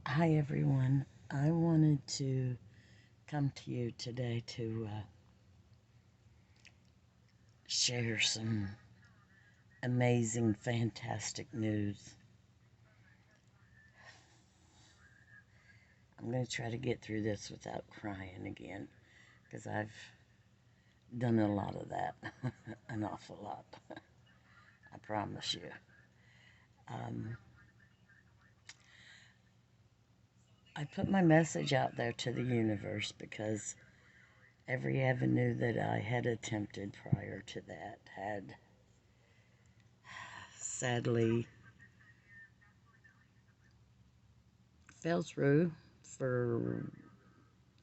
Hi, everyone. I wanted to come to you today to share some amazing, fantastic news. I'm going to try to get through this without crying again because I've done a lot of that, an awful lot, I promise you. Um, I put my message out there to the universe because every avenue that I had attempted prior to that had sadly fell through for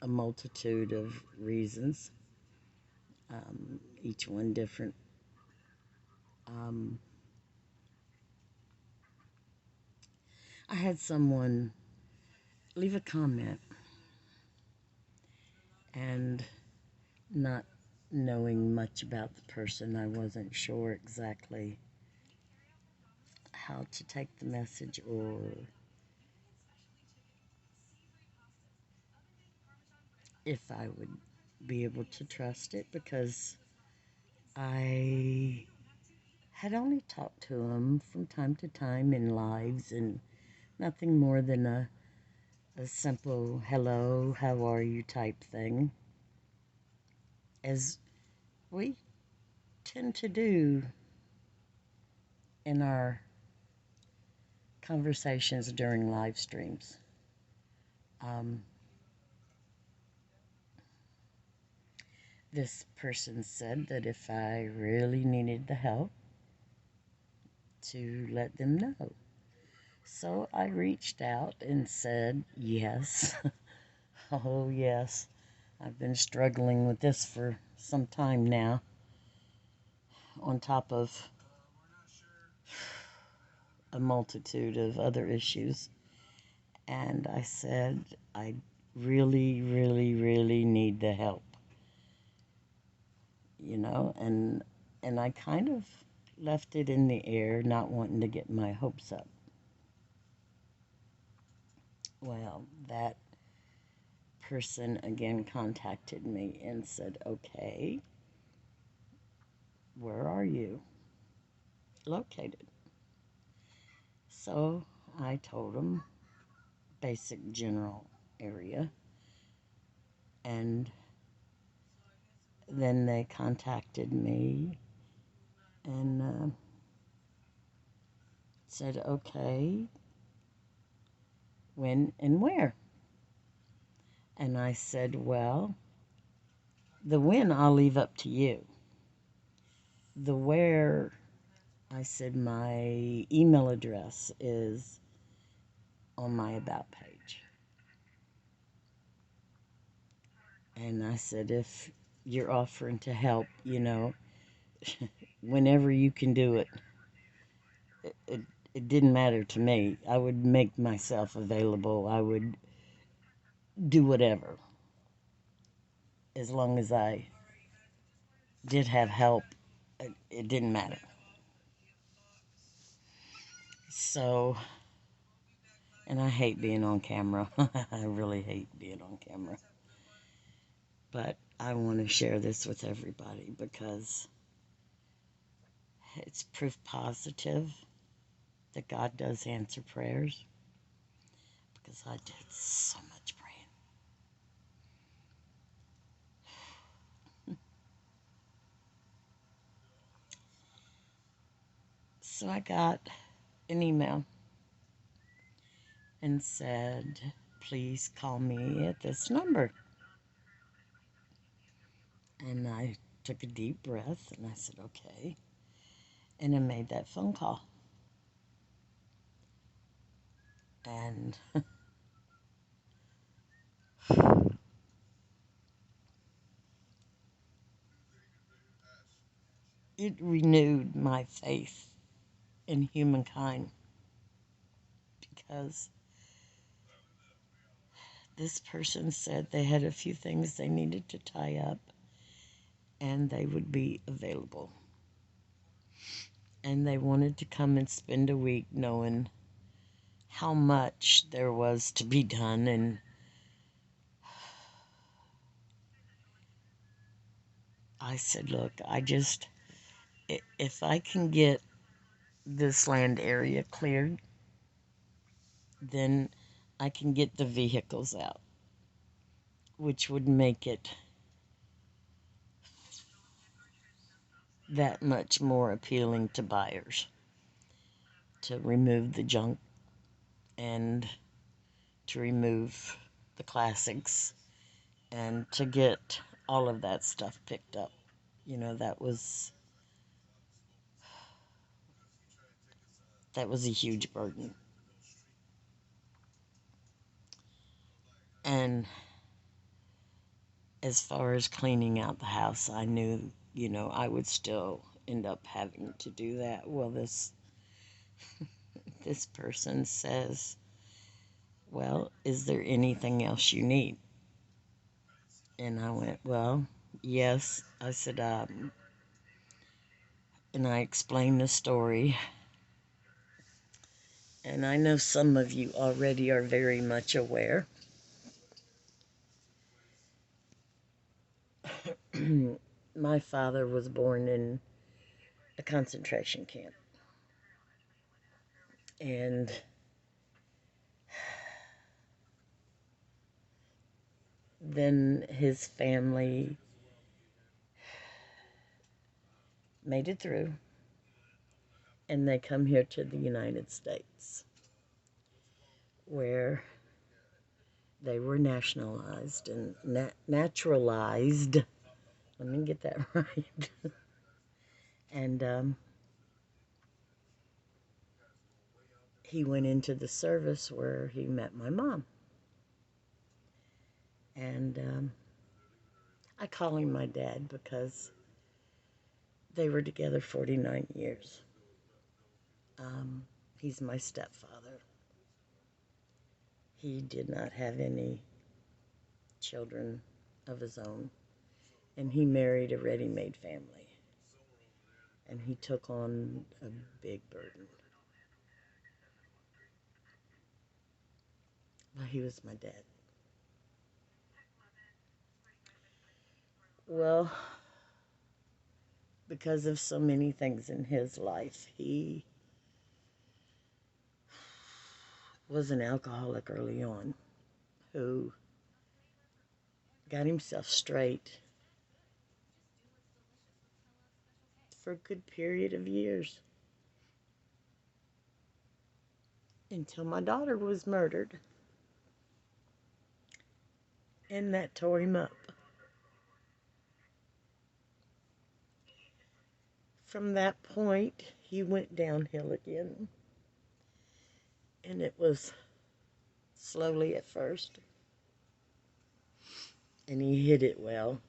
a multitude of reasons, each one different. Um, I had someone leave a comment, and not knowing much about the person, I wasn't sure exactly how to take the message or if I would be able to trust it because I had only talked to him from time to time in lives and nothing more than a simple hello, how are you type thing, as we tend to do in our conversations during live streams. Um, this person said that if I really needed the help, to let them know. So I reached out and said, yes. Oh, yes. I've been struggling with this for some time now, on top of a multitude of other issues. And I said, I really, really, really need the help, and I kind of left it in the air, not wanting to get my hopes up. Well, that person again contacted me and said, okay, where are you located? So I told them basic general area, and then they contacted me and said, okay, when and where? And I said, well, the when I'll leave up to you. The where, I said, my email address is on my About page. And I said, if you're offering to help, whenever you can do it, it, it, it didn't matter to me. I would make myself available. I would do whatever as long as I did have help. It didn't matter. So, and I hate being on camera. I really hate being on camera. But I want to share this with everybody because it's proof positive that God does answer prayers, because I did so much praying. So I got an email and said, please call me at this number. And I took a deep breath and I said, okay. And I made that phone call. And it renewed my faith in humankind, because this person said they had a few things they needed to tie up and they would be available. And they wanted to come and spend a week knowing how much there was to be done. And I said, look, if I can get this land area cleared, then I can get the vehicles out, which would make it that much more appealing to buyers to remove the junk and to remove the classics and to get all of that stuff picked up. You know, that was a huge burden. And as far as cleaning out the house, I knew, I would still end up having to do that. Well, this person says, well, is there anything else you need? And I went, well, yes. I said, and I explained the story. And I know some of you already are very much aware. My father was born in a concentration camp. And then his family made it through, and they come here to the United States, where they were nationalized and naturalized. Let me get that right. And he went into the service where he met my mom. And I call him my dad because they were together 49 years. He's my stepfather. He did not have any children of his own, and he married a ready-made family. And he took on a big burden. Well, he was my dad. Well, because of so many things in his life, he was an alcoholic early on who got himself straight for a good period of years until my daughter was murdered. And that tore him up. From that point, he went downhill again. And it was slowly at first. And he hid it well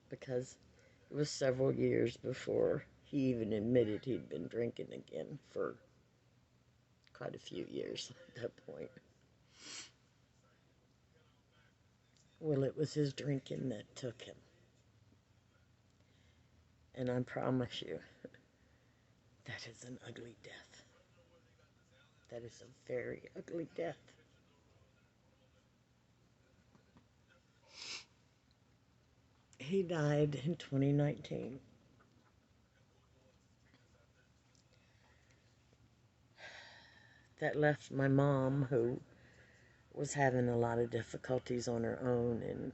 because it was several years before he even admitted he'd been drinking again for quite a few years at that point. Well, it was his drinking that took him. And I promise you, that is an ugly death. That is a very ugly death. He died in 2019. That left my mom, who was having a lot of difficulties on her own, and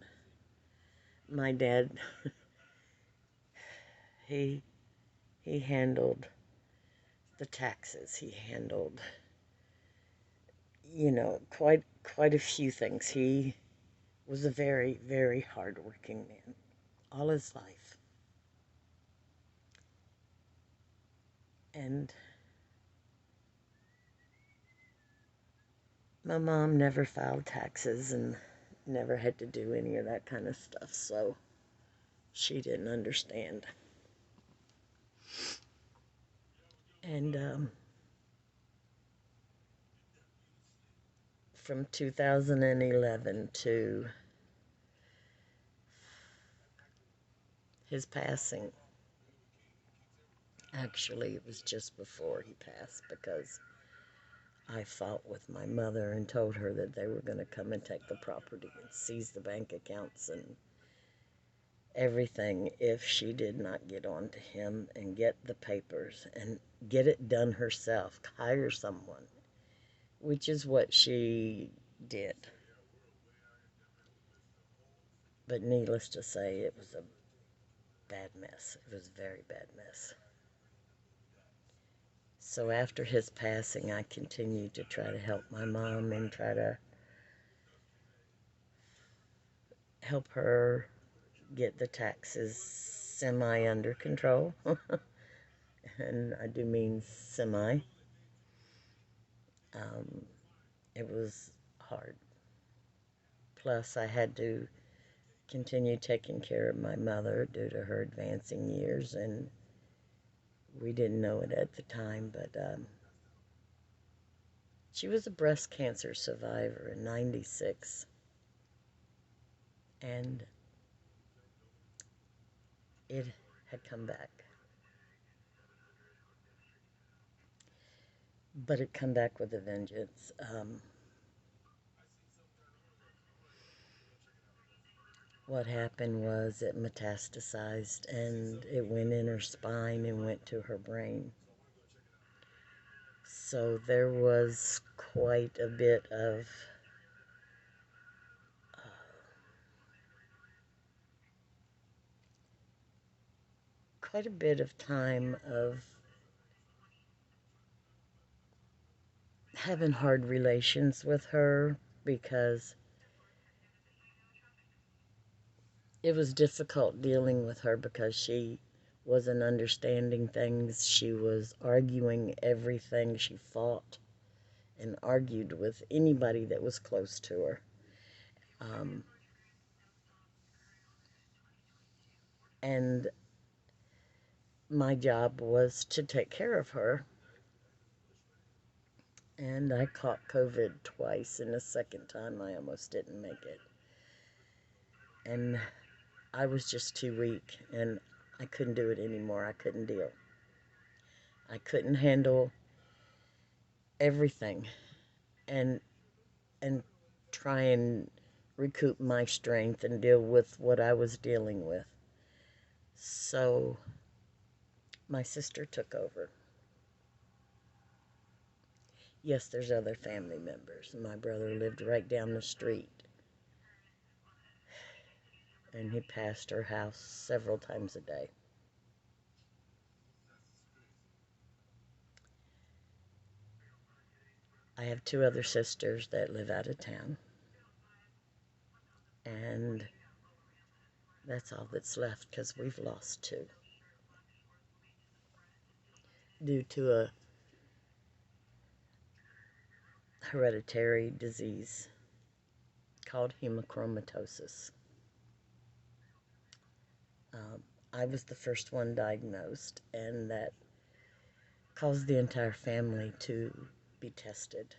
my dad, he handled the taxes. He handled, quite a few things. He was a very, very hardworking man all his life. And my mom never filed taxes and never had to do any of that kind of stuff, so she didn't understand. And from 2011 to his passing, actually, it was just before he passed because I fought with my mother and told her that they were going to come and take the property and seize the bank accounts and everything if she did not get on to him and get the papers and get it done herself, hire someone, which is what she did. But needless to say, it was a bad mess. It was a very bad mess. So after his passing, I continued to try to help my mom and try to help her get the taxes semi under control. And I do mean semi. Um, it was hard. Plus, I had to continue taking care of my mother due to her advancing years, and we didn't know it at the time, but she was a breast cancer survivor in '96, and it had come back. But it come back with a vengeance. What happened was it metastasized and it went in her spine and went to her brain. So there was uh, quite a bit of time of having hard relations with her because it was difficult dealing with her because she wasn't understanding things. She was arguing everything. She fought and argued with anybody that was close to her. Um, and my job was to take care of her. And I caught COVID twice, and the second time I almost didn't make it. And I was just too weak, and I couldn't do it anymore. I couldn't deal. I couldn't handle everything and and try and recoup my strength and deal with what I was dealing with. So my sister took over. Yes, there's other family members. My brother lived right down the street, and he passed her house several times a day. I have two other sisters that live out of town, and that's all that's left because we've lost two due to a hereditary disease called hemochromatosis. I was the first one diagnosed, and that caused the entire family to be tested.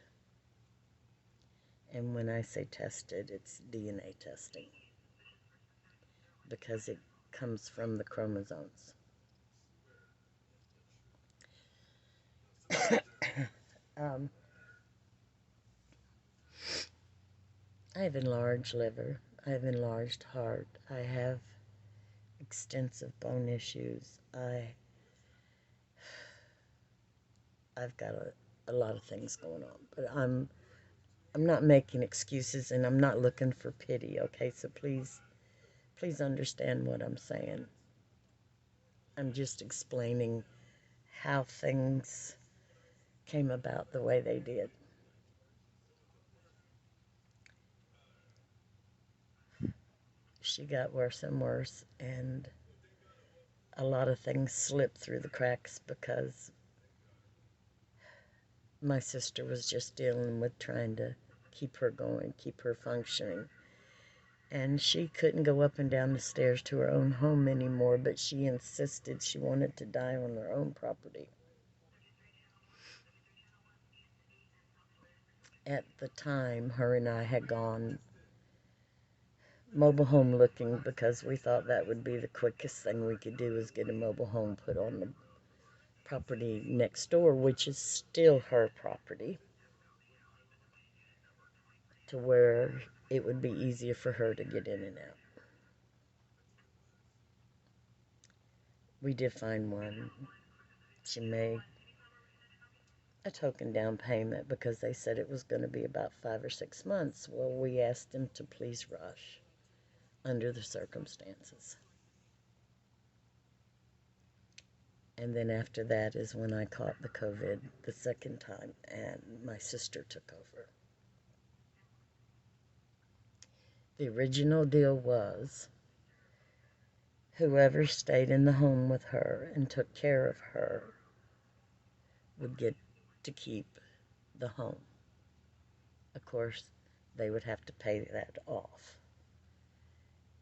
And when I say tested, it's DNA testing because it comes from the chromosomes. um, I have enlarged liver. I have enlarged heart. I have extensive bone issues. I've got a lot of things going on, but I'm not making excuses and I'm not looking for pity, okay? So please understand what I'm saying. I'm just explaining how things came about the way they did. She got worse and worse, and a lot of things slipped through the cracks because my sister was just dealing with trying to keep her going, keep her functioning. And she couldn't go up and down the stairs to her own home anymore, but she insisted she wanted to die on her own property. At the time, her and I had gone mobile home looking because we thought that would be the quickest thing we could do is get a mobile home put on the property next door, which is still her property. to where it would be easier for her to get in and out. We did find one. She made a token down payment because they said it was going to be about 5 or 6 months. Well, we asked them to please rush under the circumstances. And then after that is when I caught the COVID the second time, and my sister took over. The original deal was whoever stayed in the home with her and took care of her would get to keep the home. Of course, they would have to pay that off.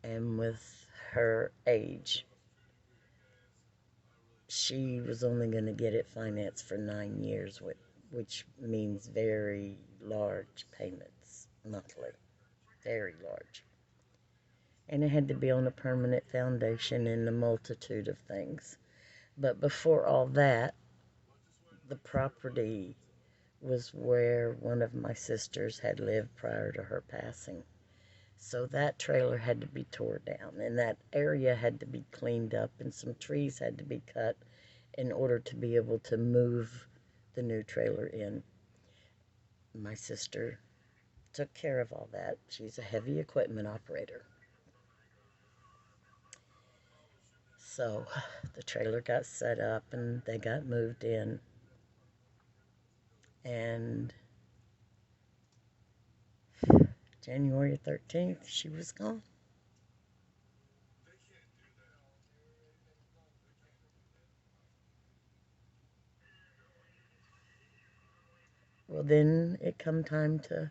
And with her age, she was only going to get it financed for 9 years, which means very large payments monthly. Very large. And it had to be on a permanent foundation and a multitude of things. But before all that, the property was where one of my sisters had lived prior to her passing. So that trailer had to be tore down, and that area had to be cleaned up, and some trees had to be cut in order to be able to move the new trailer in. My sister took care of all that. She's a heavy equipment operator. So the trailer got set up and they got moved in. And January 13th, she was gone. Well, then it come time to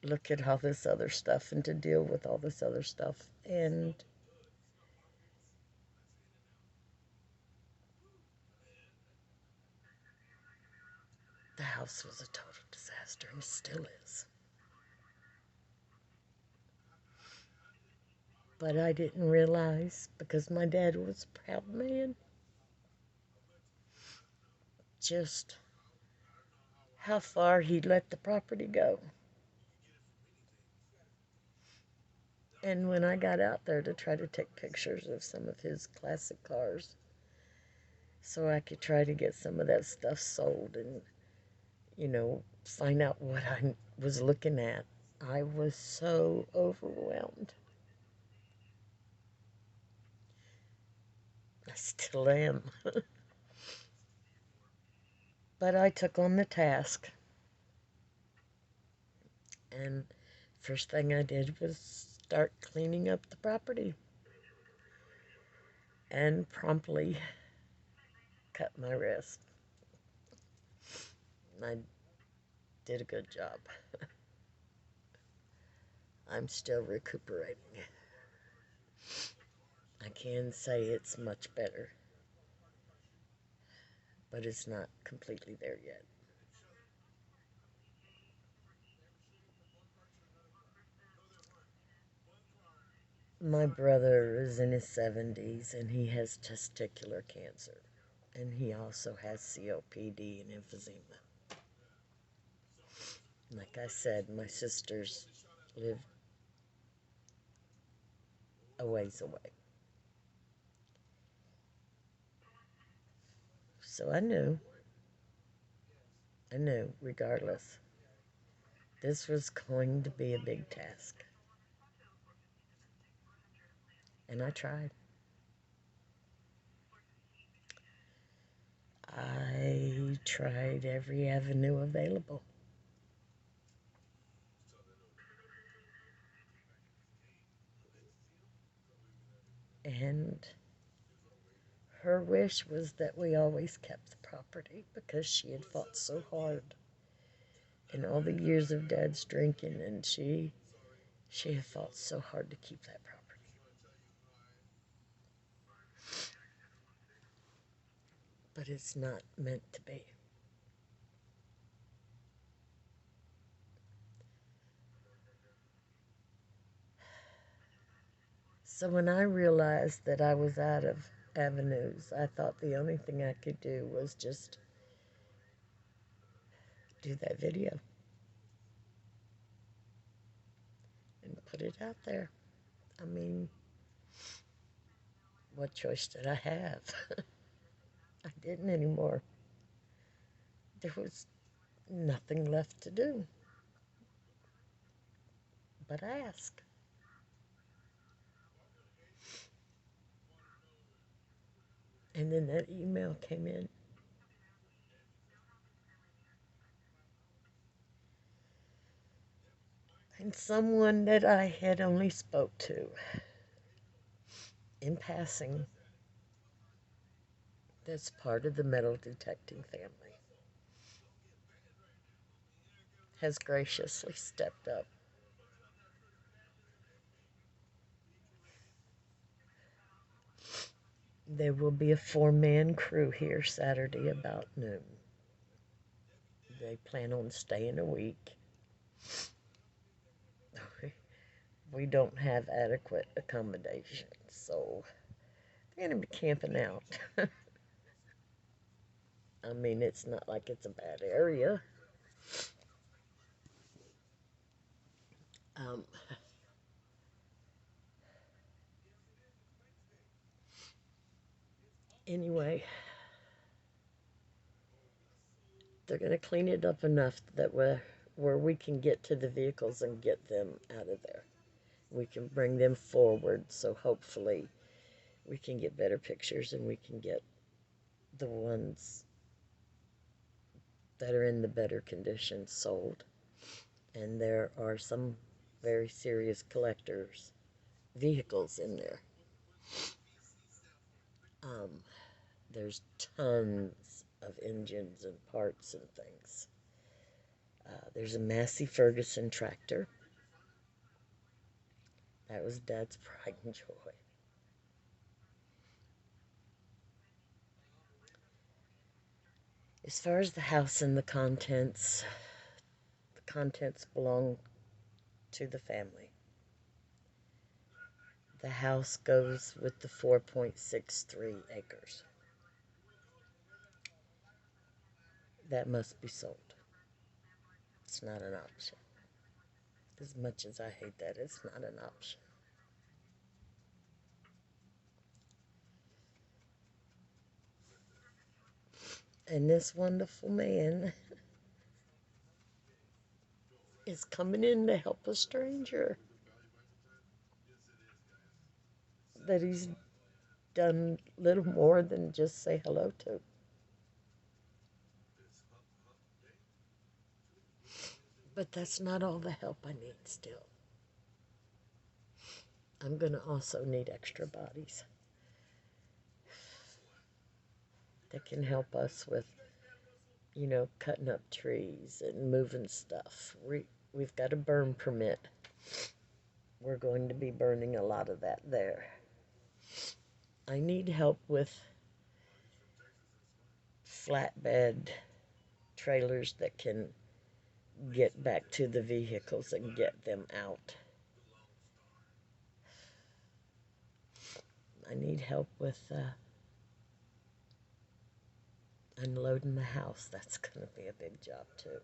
look at all this other stuff and to deal with all this other stuff. And the house was a total disaster, and still is. But I didn't realize, because my dad was a proud man, just how far he'd let the property go. And when I got out there to try to take pictures of some of his classic cars, so I could try to get some of that stuff sold and, find out what I was looking at, I was so overwhelmed. I still am. But I took on the task. And first thing I did was start cleaning up the property. And promptly cut my wrist. I did a good job. I'm still recuperating. I can say it's much better, but it's not completely there yet. My brother is in his 70s and he has testicular cancer. And he also has COPD and emphysema. Like I said, my sisters live a ways away. So I knew, regardless, this was going to be a big task. And I tried. I tried every avenue available. And her wish was that we always kept the property because she had fought so hard in all the years of Dad's drinking, and she had fought so hard to keep that property. But it's not meant to be. So when I realized that I was out of avenues, I thought the only thing I could do was just do that video. put it out there. I mean, what choice did I have? I didn't anymore. There was nothing left to do but ask. And then that email came in, and someone that I had only spoke to in passing, that's part of the metal detecting family, has graciously stepped up. There will be a four-man crew here Saturday about noon. They plan on staying a week. We don't have adequate accommodations, so they're going to be camping out. I mean, it's not like it's a bad area. Um, anyway, they're going to clean it up enough that where we can get to the vehicles and get them out of there. We can bring them forward, so hopefully we can get better pictures and we can get the ones that are in the better condition sold. And there are some very serious collectors' vehicles in there. Um, there's tons of engines and parts and things. There's a Massey Ferguson tractor. That was Dad's pride and joy. As far as the house and the contents belong to the family. The house goes with the 4.63 acres. That must be sold. It's not an option. As much as I hate that, it's not an option. And this wonderful man is coming in to help a stranger that he's done little more than just say hello to. But that's not all the help I need still. I'm going to also need extra bodies that can help us with, cutting up trees and moving stuff. We've got a burn permit. We're going to be burning a lot of that there. I need help with flatbed trailers that can get back to the vehicles and get them out. I need help with unloading the house. That's going to be a big job, too.